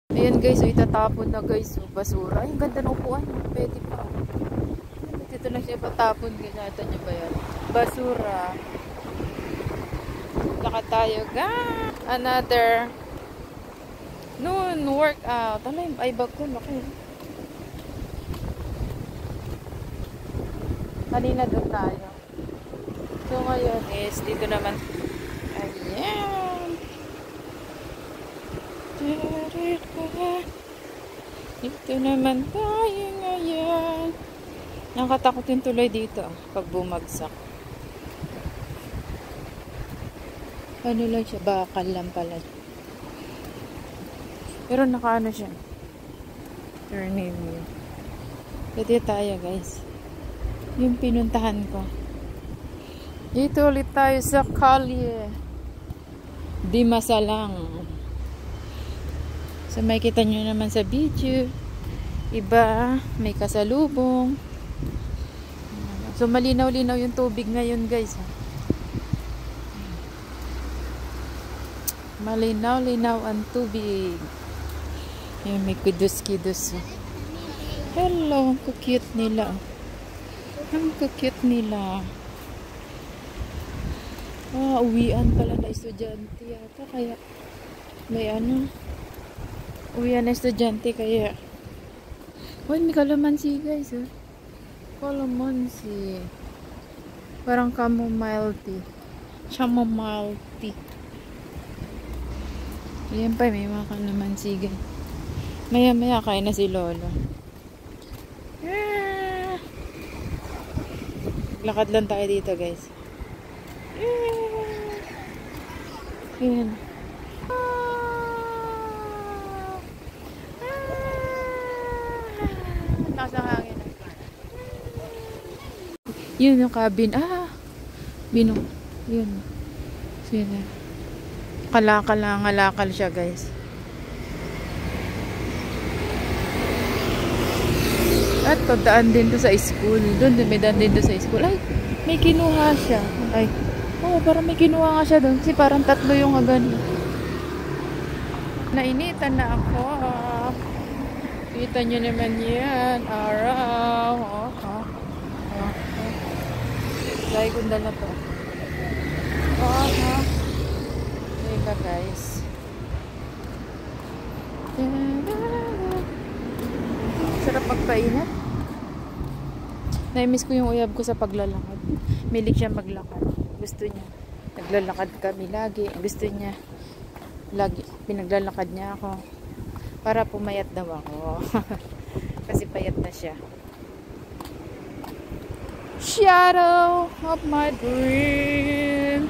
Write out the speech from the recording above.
Ayan guys, so itatapon na guys. So, basura. Ay, ang ganda ng upuan. Pwede pa. Dito lang siya patapon. Ganyan niyo ba yan? Basura. Lakad tayo guys. Another noon workout. Ano yung ay bag ko? Laki. Kanina doon tayo. So ngayon is dito naman. Ayan. Dito naman tayo ngayon. Nakatakotin tuloy dito pag bumagsak. Ano lang siya, bakal lang pala. Pero nakaano siya. Turning wheel. Dito tayo guys. Yung pinuntahan ko. Dito ulit tayo sa Kalye Di Masalang. So may kita nyo naman sa video. Iba, may kasalubong. So malinaw-linaw yung tubig ngayon guys. Malinaw-linaw ang tubig. Ayan, may kidus-kidus. Hello, ang cute nila. Ang cute nila. Uwian pala na estudyante yata. Kaya, may ano. Uwian na estudyante kaya. Uy, may kalamansi guys. Kalamansi. Parang chamomile tea. Chamomile tea. Ayan pa, may mga kalamansi guys. Maya-maya kain na si Lolo. Lakad lang tayo dito guys. Ayan. Nasa hangin. Yun yung cabin. Binong. Yun. Sino? Kalakal siya guys. At pagdaan din to sa school. Doon may daan din to sa school. Ay, may kinuha siya. Ay, parang may kinuha nga siya doon. Kasi parang tatlo yung agad. Nainitan na ako. Kita nyo naman yan. Araw. Lagi kong dala to. Diba guys? Sarap magpainat. Na-miss ko yung uyab ko sa paglalakad. Milig siya maglakad. Gusto niya. Naglalakad kami lagi. Gusto niya. Lagi. Pinaglalakad niya ako. Para pumayat daw ako. Kasi payat na siya. Shadow of my dream.